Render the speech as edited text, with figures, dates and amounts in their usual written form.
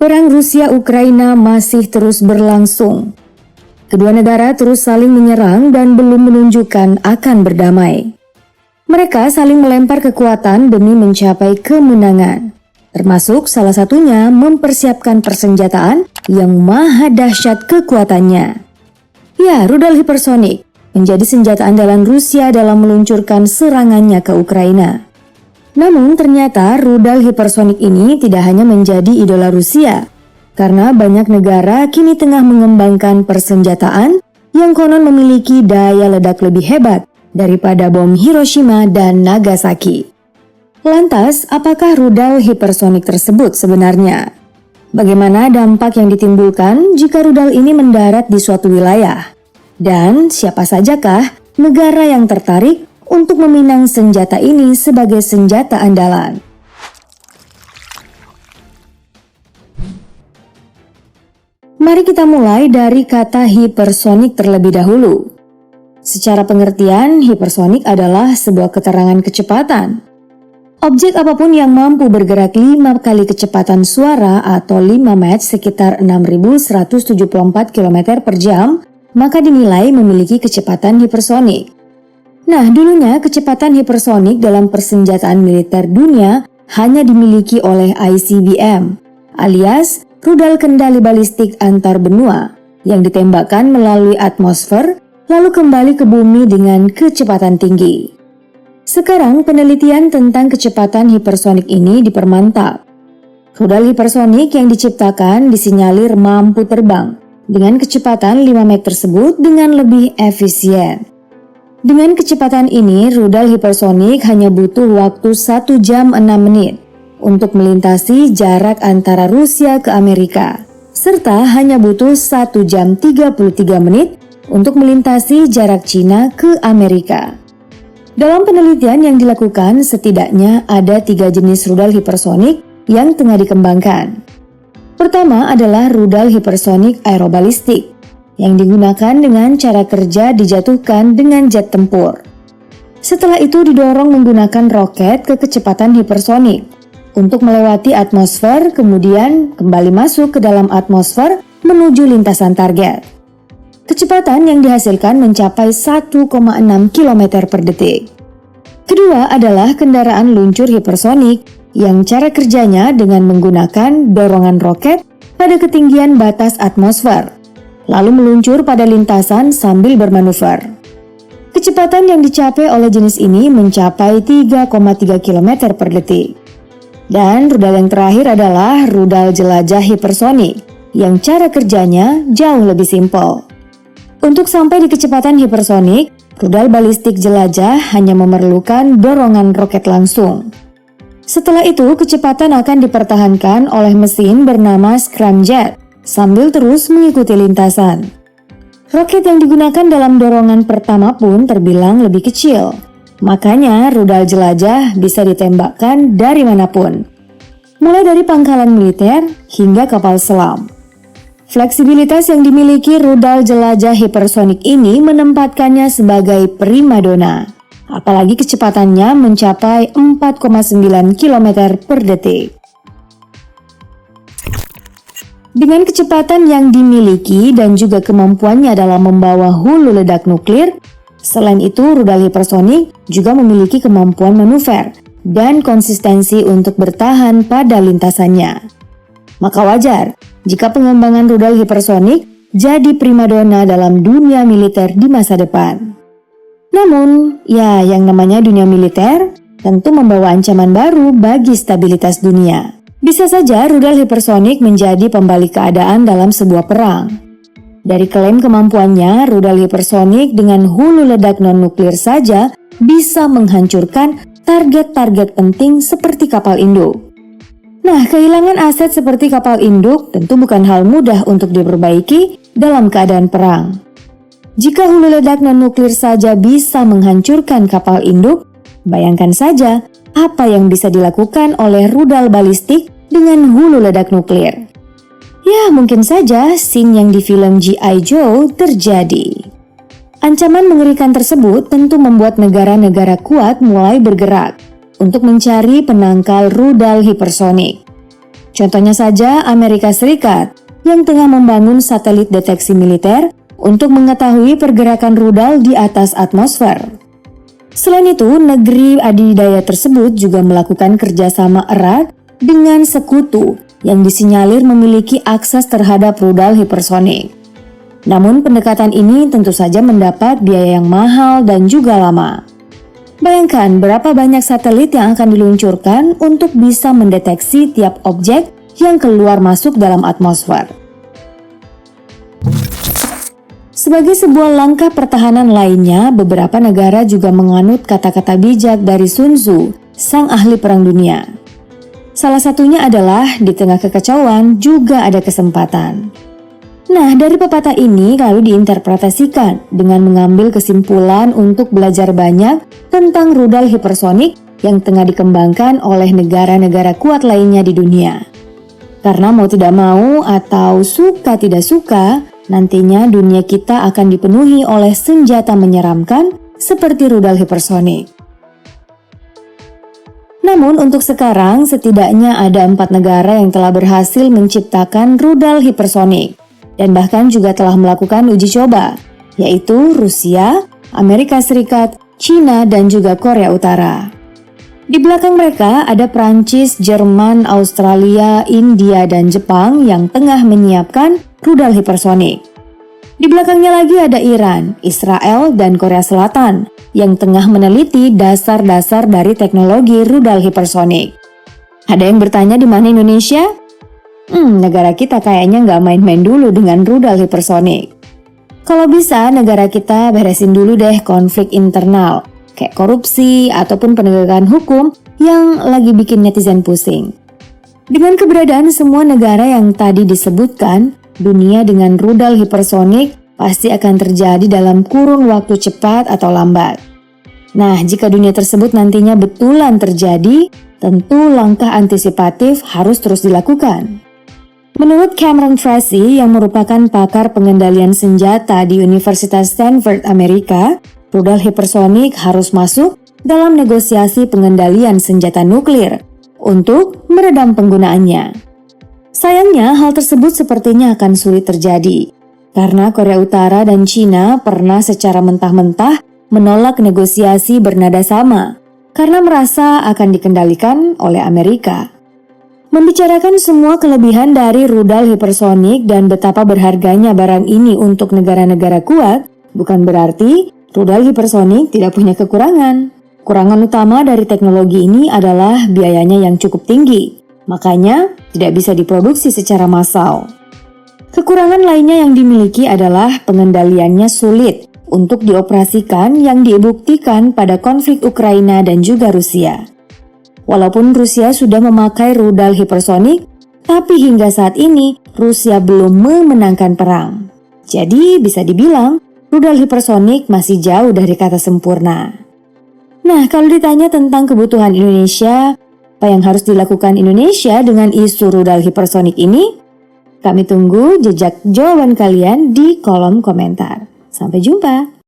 Perang Rusia-Ukraina masih terus berlangsung. Kedua negara terus saling menyerang dan belum menunjukkan akan berdamai. Mereka saling melempar kekuatan demi mencapai kemenangan, termasuk salah satunya mempersiapkan persenjataan yang maha dahsyat kekuatannya. Ya, rudal hipersonik menjadi senjata andalan Rusia dalam meluncurkan serangannya ke Ukraina. Namun ternyata rudal hipersonik ini tidak hanya menjadi idola Rusia, karena banyak negara kini tengah mengembangkan persenjataan yang konon memiliki daya ledak lebih hebat daripada bom Hiroshima dan Nagasaki. Lantas, apakah rudal hipersonik tersebut sebenarnya? Bagaimana dampak yang ditimbulkan jika rudal ini mendarat di suatu wilayah? Dan siapa sajakah negara yang tertarik untuk meminang senjata ini sebagai senjata andalan? Mari kita mulai dari kata hipersonik terlebih dahulu. Secara pengertian, hipersonik adalah sebuah keterangan kecepatan. Objek apapun yang mampu bergerak 5 kali kecepatan suara atau 5 Mach sekitar 6.174 km per jam, maka dinilai memiliki kecepatan hipersonik. Nah, dulunya kecepatan hipersonik dalam persenjataan militer dunia hanya dimiliki oleh ICBM, alias rudal kendali balistik antar benua, yang ditembakkan melalui atmosfer lalu kembali ke bumi dengan kecepatan tinggi. Sekarang penelitian tentang kecepatan hipersonik ini dipermantap. Rudal hipersonik yang diciptakan disinyalir mampu terbang dengan kecepatan 5 Mach tersebut dengan lebih efisien. Dengan kecepatan ini, rudal hipersonik hanya butuh waktu 1 jam 6 menit untuk melintasi jarak antara Rusia ke Amerika, serta hanya butuh 1 jam 33 menit untuk melintasi jarak Cina ke Amerika. Dalam penelitian yang dilakukan, setidaknya ada 3 jenis rudal hipersonik yang tengah dikembangkan. Pertama adalah rudal hipersonik aerobalistik, yang digunakan dengan cara kerja dijatuhkan dengan jet tempur. Setelah itu didorong menggunakan roket ke kecepatan hipersonik untuk melewati atmosfer, kemudian kembali masuk ke dalam atmosfer menuju lintasan target. Kecepatan yang dihasilkan mencapai 1,6 km per detik. Kedua adalah kendaraan luncur hipersonik yang cara kerjanya dengan menggunakan dorongan roket pada ketinggian batas atmosfer, lalu meluncur pada lintasan sambil bermanuver. Kecepatan yang dicapai oleh jenis ini mencapai 3,3 km per detik. Dan rudal yang terakhir adalah rudal jelajah hipersonik, yang cara kerjanya jauh lebih simpel. Untuk sampai di kecepatan hipersonik, rudal balistik jelajah hanya memerlukan dorongan roket langsung. Setelah itu, kecepatan akan dipertahankan oleh mesin bernama scramjet, sambil terus mengikuti lintasan. Roket yang digunakan dalam dorongan pertama pun terbilang lebih kecil, makanya rudal jelajah bisa ditembakkan dari manapun, mulai dari pangkalan militer hingga kapal selam. Fleksibilitas yang dimiliki rudal jelajah hipersonik ini menempatkannya sebagai primadona, apalagi kecepatannya mencapai 4,9 km per detik. Dengan kecepatan yang dimiliki dan juga kemampuannya dalam membawa hulu ledak nuklir, selain itu rudal hipersonik juga memiliki kemampuan manuver dan konsistensi untuk bertahan pada lintasannya. Maka wajar jika pengembangan rudal hipersonik jadi primadona dalam dunia militer di masa depan. Namun, ya yang namanya dunia militer tentu membawa ancaman baru bagi stabilitas dunia. Bisa saja rudal hipersonik menjadi pembalik keadaan dalam sebuah perang. Dari klaim kemampuannya, rudal hipersonik dengan hulu ledak non-nuklir saja bisa menghancurkan target-target penting seperti kapal induk. Nah, kehilangan aset seperti kapal induk tentu bukan hal mudah untuk diperbaiki dalam keadaan perang. Jika hulu ledak non-nuklir saja bisa menghancurkan kapal induk, bayangkan saja apa yang bisa dilakukan oleh rudal balistik dengan hulu ledak nuklir. Ya, mungkin saja scene yang di film G.I. Joe terjadi. Ancaman mengerikan tersebut tentu membuat negara-negara kuat mulai bergerak untuk mencari penangkal rudal hipersonik. Contohnya saja Amerika Serikat yang tengah membangun satelit deteksi militer untuk mengetahui pergerakan rudal di atas atmosfer. Selain itu, negeri adidaya tersebut juga melakukan kerjasama erat dengan sekutu yang disinyalir memiliki akses terhadap rudal hipersonik. Namun pendekatan ini tentu saja mendapat biaya yang mahal dan juga lama. Bayangkan berapa banyak satelit yang akan diluncurkan untuk bisa mendeteksi tiap objek yang keluar masuk dalam atmosfer. Sebagai sebuah langkah pertahanan lainnya, beberapa negara juga menganut kata-kata bijak dari Sun Tzu, sang ahli perang dunia. Salah satunya adalah di tengah kekacauan juga ada kesempatan. Nah, dari pepatah ini lalu diinterpretasikan dengan mengambil kesimpulan untuk belajar banyak tentang rudal hipersonik yang tengah dikembangkan oleh negara-negara kuat lainnya di dunia. Karena mau tidak mau atau suka tidak suka, nantinya dunia kita akan dipenuhi oleh senjata menyeramkan seperti rudal hipersonik. Namun untuk sekarang setidaknya ada 4 negara yang telah berhasil menciptakan rudal hipersonik dan bahkan juga telah melakukan uji coba, yaitu Rusia, Amerika Serikat, China, dan juga Korea Utara. Di belakang mereka ada Prancis, Jerman, Australia, India, dan Jepang yang tengah menyiapkan rudal hipersonik. Di belakangnya lagi ada Iran, Israel, dan Korea Selatan yang tengah meneliti dasar-dasar dari teknologi rudal hipersonik. Ada yang bertanya di mana Indonesia? Negara kita kayaknya nggak main-main dulu dengan rudal hipersonik. Kalau bisa, negara kita beresin dulu deh konflik internal, kayak korupsi ataupun penegakan hukum yang lagi bikin netizen pusing. Dengan keberadaan semua negara yang tadi disebutkan, dunia dengan rudal hipersonik pasti akan terjadi dalam kurun waktu cepat atau lambat. Nah, jika dunia tersebut nantinya betulan terjadi, tentu langkah antisipatif harus terus dilakukan. Menurut Cameron Tracy yang merupakan pakar pengendalian senjata di Universitas Stanford, Amerika, rudal hipersonik harus masuk dalam negosiasi pengendalian senjata nuklir untuk meredam penggunaannya. Sayangnya hal tersebut sepertinya akan sulit terjadi karena Korea Utara dan China pernah secara mentah-mentah menolak negosiasi bernada sama karena merasa akan dikendalikan oleh Amerika. Membicarakan semua kelebihan dari rudal hipersonik dan betapa berharganya barang ini untuk negara-negara kuat, bukan berarti rudal hipersonik tidak punya kekurangan. Kurangan utama dari teknologi ini adalah biayanya yang cukup tinggi, makanya tidak bisa diproduksi secara massal. Kekurangan lainnya yang dimiliki adalah pengendaliannya sulit untuk dioperasikan yang dibuktikan pada konflik Ukraina dan juga Rusia. Walaupun Rusia sudah memakai rudal hipersonik, tapi hingga saat ini Rusia belum memenangkan perang. Jadi bisa dibilang rudal hipersonik masih jauh dari kata sempurna. Nah, kalau ditanya tentang kebutuhan Indonesia, apa yang harus dilakukan Indonesia dengan isu rudal hipersonik ini? Kami tunggu jejak jawaban kalian di kolom komentar. Sampai jumpa!